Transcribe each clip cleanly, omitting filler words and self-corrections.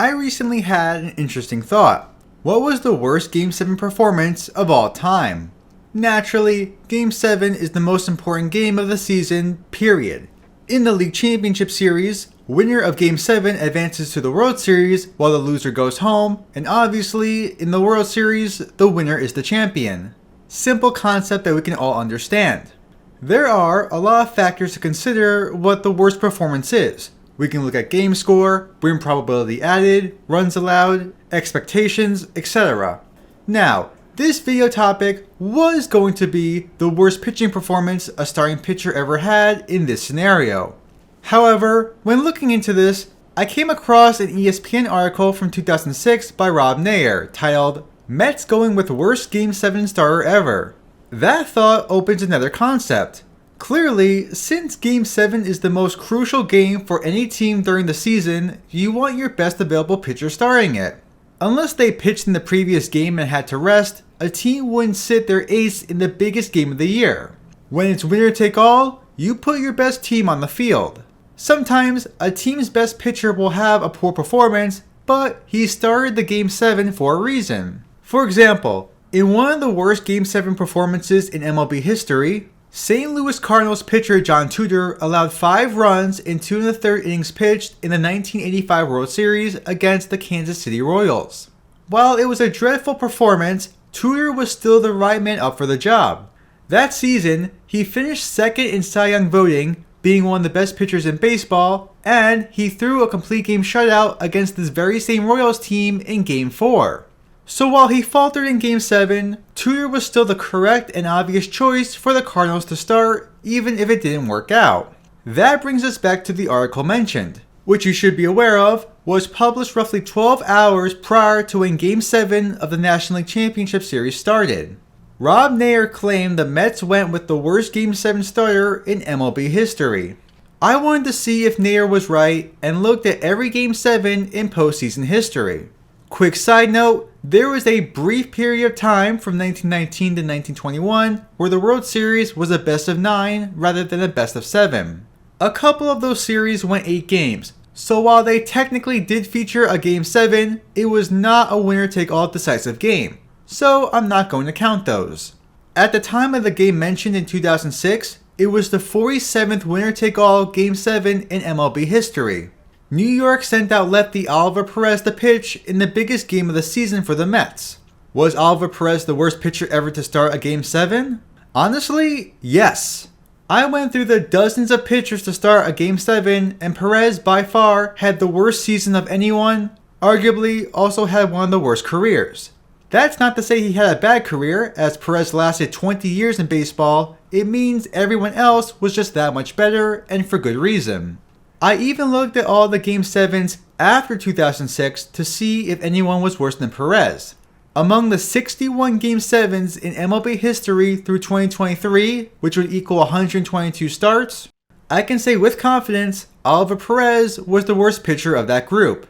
I recently had an interesting thought. What was the worst Game 7 performance of all time? Naturally, Game 7 is the most important game of the season, period. In the League Championship Series, winner of Game 7 advances to the World Series while the loser goes home, and obviously, in the World Series, the winner is the champion. Simple concept that we can all understand. There are a lot of factors to consider what the worst performance is. We can look at game score, win probability added, runs allowed, expectations, etc. Now, this video topic was going to be the worst pitching performance a starting pitcher ever had in this scenario. However, when looking into this, I came across an ESPN article from 2006 by Rob Nair titled, "Mets Going with Worst Game 7 Starter Ever." That thought opens another concept. Clearly, since Game 7 is the most crucial game for any team during the season, you want your best available pitcher starting it. Unless they pitched in the previous game and had to rest, a team wouldn't sit their ace in the biggest game of the year. When it's winner take all, you put your best team on the field. Sometimes, a team's best pitcher will have a poor performance, but he started the Game 7 for a reason. For example, in one of the worst Game 7 performances in MLB history, St. Louis Cardinals pitcher John Tudor allowed 5 runs in 2 1/3 innings pitched in the 1985 World Series against the Kansas City Royals. While it was a dreadful performance, Tudor was still the right man up for the job. That season, he finished second in Cy Young voting, being one of the best pitchers in baseball, and he threw a complete game shutout against this very same Royals team in Game 4. So while he faltered in Game 7, Tudor was still the correct and obvious choice for the Cardinals to start, even if it didn't work out. That brings us back to the article mentioned, which you should be aware of, was published roughly 12 hours prior to when Game 7 of the National League Championship Series started. Rob Nair claimed the Mets went with the worst Game 7 starter in MLB history. I wanted to see if Nair was right and looked at every Game 7 in postseason history. Quick side note, there was a brief period of time from 1919 to 1921 where the World Series was a best of 9 rather than a best of 7. A couple of those series went 8 games, so while they technically did feature a Game 7, it was not a winner-take-all decisive game, so I'm not going to count those. At the time of the game mentioned in 2006, it was the 47th winner-take-all Game 7 in MLB history. New York sent out lefty Oliver Perez to pitch in the biggest game of the season for the Mets. Was Oliver Perez the worst pitcher ever to start a Game 7? Honestly, yes. I went through the dozens of pitchers to start a Game 7, and Perez by far had the worst season of anyone, arguably also had one of the worst careers. That's not to say he had a bad career, as Perez lasted 20 years in baseball. It means everyone else was just that much better, and for good reason. I even looked at all the Game 7s after 2006 to see if anyone was worse than Perez. Among the 61 Game 7s in MLB history through 2023, which would equal 122 starts, I can say with confidence Oliver Perez was the worst pitcher of that group.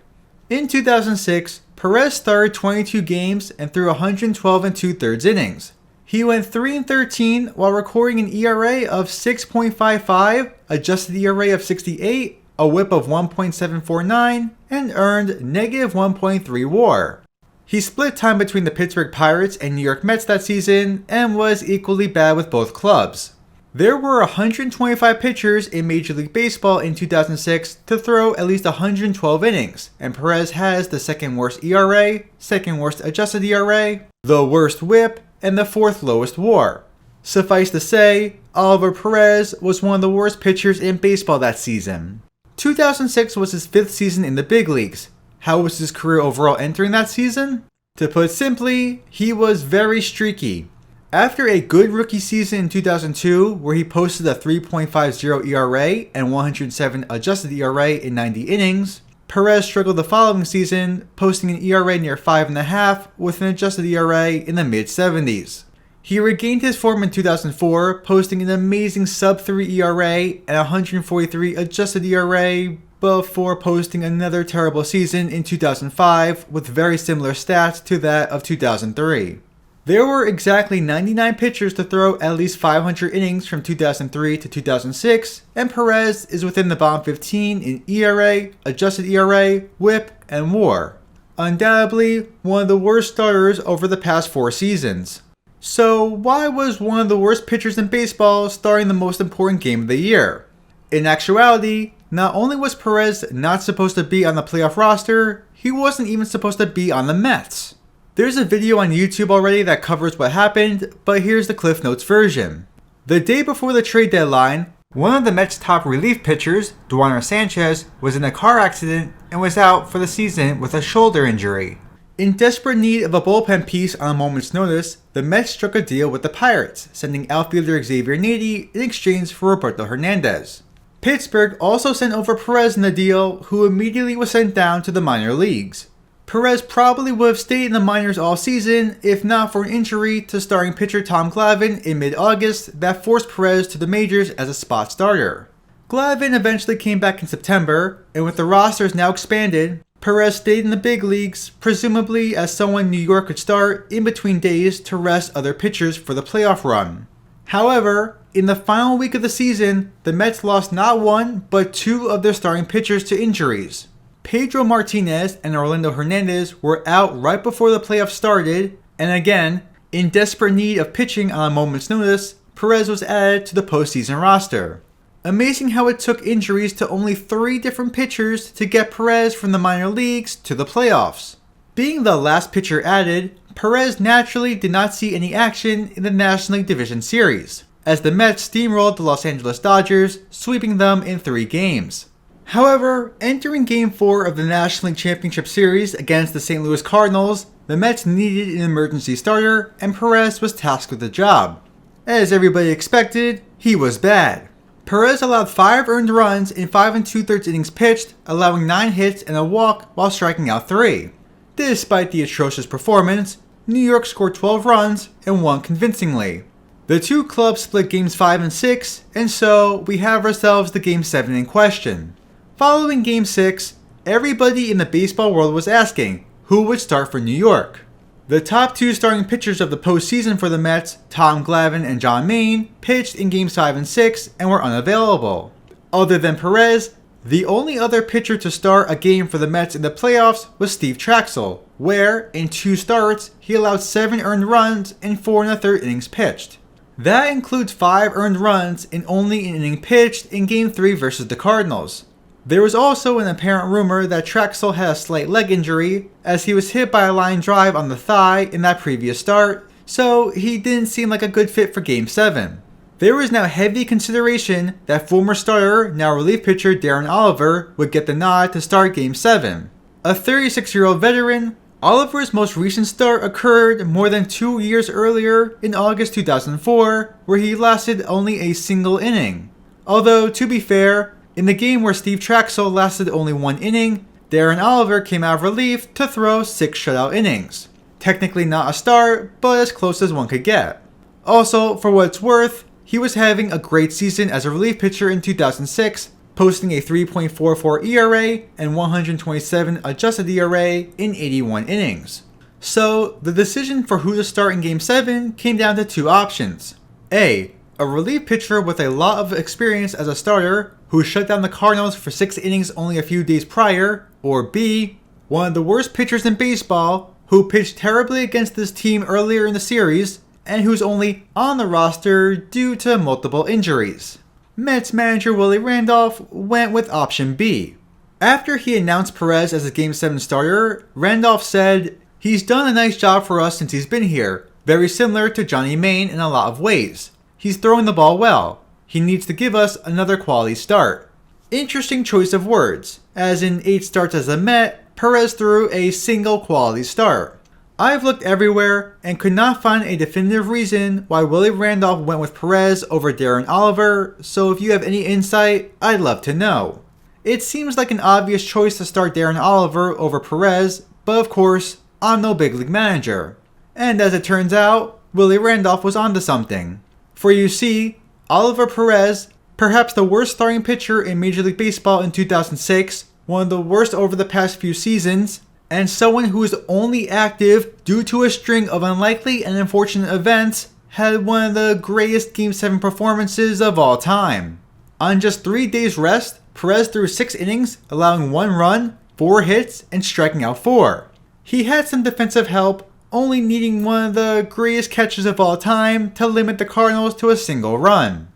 In 2006, Perez started 22 games and threw 112 2/3 innings. He went 3-13 while recording an ERA of 6.55, adjusted ERA of 68, a whip of 1.749, and earned negative 1.3 WAR. He split time between the Pittsburgh Pirates and New York Mets that season and was equally bad with both clubs. There were 125 pitchers in Major League Baseball in 2006 to throw at least 112 innings, and Perez has the second worst ERA, second worst adjusted ERA, the worst whip, and the 4th lowest WAR. Suffice to say, Oliver Perez was one of the worst pitchers in baseball that season. 2006 was his 5th season in the big leagues. How was his career overall entering that season? To put simply, he was very streaky. After a good rookie season in 2002, where he posted a 3.50 ERA and 107 adjusted ERA in 90 innings, Perez struggled the following season, posting an ERA near 5.5 with an adjusted ERA in the mid-70s. He regained his form in 2004, posting an amazing sub-3 ERA and 143 adjusted ERA, before posting another terrible season in 2005 with very similar stats to that of 2003. There were exactly 99 pitchers to throw at least 500 innings from 2003 to 2006, and Perez is within the bottom 15 in ERA, adjusted ERA, WHIP, and WAR. Undoubtedly, one of the worst starters over the past 4 seasons. So why was one of the worst pitchers in baseball starting the most important game of the year? In actuality, not only was Perez not supposed to be on the playoff roster, he wasn't even supposed to be on the Mets. There's a video on YouTube already that covers what happened, but here's the Cliff Notes version. The day before the trade deadline, one of the Mets' top relief pitchers, Duaner Sanchez, was in a car accident and was out for the season with a shoulder injury. In desperate need of a bullpen piece on a moment's notice, the Mets struck a deal with the Pirates, sending outfielder Xavier Nady in exchange for Roberto Hernandez. Pittsburgh also sent over Perez in the deal, who immediately was sent down to the minor leagues. Perez probably would have stayed in the minors all season if not for an injury to starting pitcher Tom Glavine in mid-August that forced Perez to the majors as a spot starter. Glavine eventually came back in September, and with the rosters now expanded, Perez stayed in the big leagues, presumably as someone New York could start in between days to rest other pitchers for the playoff run. However, in the final week of the season, the Mets lost not one, but 2 of their starting pitchers to injuries. Pedro Martinez and Orlando Hernandez were out right before the playoffs started, and again, in desperate need of pitching on a moment's notice, Perez was added to the postseason roster. Amazing how it took injuries to only 3 different pitchers to get Perez from the minor leagues to the playoffs. Being the last pitcher added, Perez naturally did not see any action in the National League Division Series, as the Mets steamrolled the Los Angeles Dodgers, sweeping them in 3 games. However, entering Game 4 of the National League Championship Series against the St. Louis Cardinals, the Mets needed an emergency starter, and Perez was tasked with the job. As everybody expected, he was bad. Perez allowed 5 earned runs in 5 2/3 innings pitched, allowing 9 hits and a walk while striking out 3. Despite the atrocious performance, New York scored 12 runs and won convincingly. The 2 clubs split games 5 and 6, and so we have ourselves the Game 7 in question. Following Game 6, everybody in the baseball world was asking who would start for New York. The top 2 starting pitchers of the postseason for the Mets, Tom Glavine and John Maine, pitched in Games 5 and 6 and were unavailable. Other than Perez, the only other pitcher to start a game for the Mets in the playoffs was Steve Traxel, where, in 2 starts, he allowed 7 earned runs in 4 1/3 innings pitched. That includes 5 earned runs in only an inning pitched in Game 3 versus the Cardinals. There was also an apparent rumor that Traxel had a slight leg injury, as he was hit by a line drive on the thigh in that previous start, so he didn't seem like a good fit for Game 7. There was now heavy consideration that former starter, now relief pitcher Darren Oliver would get the nod to start Game 7. A 36-year-old veteran, Oliver's most recent start occurred more than 2 years earlier in August 2004, where he lasted only a single inning. Although, to be fair, in the game where Steve Traxel lasted only 1 inning, Darren Oliver came out of relief to throw 6 shutout innings. Technically not a start, but as close as one could get. Also, for what it's worth, he was having a great season as a relief pitcher in 2006, posting a 3.44 ERA and 127 adjusted ERA in 81 innings. So, the decision for who to start in Game 7 came down to 2 options. A relief pitcher with a lot of experience as a starter who shut down the Cardinals for 6 innings only a few days prior, or B, one of the worst pitchers in baseball who pitched terribly against this team earlier in the series and who's only on the roster due to multiple injuries. Mets manager Willie Randolph went with option B. After he announced Perez as a Game 7 starter, Randolph said, "He's done a nice job for us since he's been here, very similar to Johnny Maine in a lot of ways. He's throwing the ball well. He needs to give us another quality start." Interesting choice of words, as in 8 starts as a Met, Perez threw a single quality start. I've looked everywhere and could not find a definitive reason why Willie Randolph went with Perez over Darren Oliver, so if you have any insight, I'd love to know. It seems like an obvious choice to start Darren Oliver over Perez, but of course, I'm no big league manager. And as it turns out, Willie Randolph was onto something. For you see, Oliver Perez, perhaps the worst starting pitcher in Major League Baseball in 2006, one of the worst over the past few seasons, and someone who is only active due to a string of unlikely and unfortunate events, had one of the greatest Game 7 performances of all time. On just 3 days rest, Perez threw 6 innings, allowing 1 run, 4 hits, and striking out 4. He had some defensive help, only needing one of the greatest catches of all time to limit the Cardinals to a single run.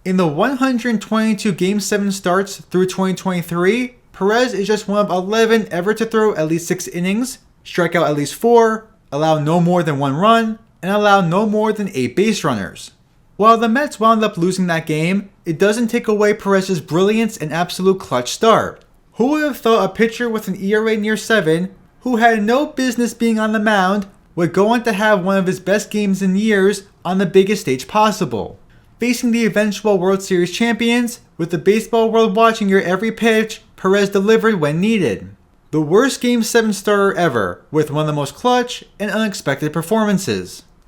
In the 122 Game 7 starts through 2023, Perez is just one of 11 ever to throw at least 6 innings, strike out at least 4, allow no more than 1 run, and allow no more than 8 base runners. While the Mets wound up losing that game, it doesn't take away Perez's brilliance and absolute clutch start. Who would have thought a pitcher with an ERA near 7, who had no business being on the mound, would go on to have one of his best games in years on the biggest stage possible? Facing the eventual World Series champions, with the baseball world watching your every pitch, Perez delivered when needed. The worst Game 7 starter ever, with one of the most clutch and unexpected performances.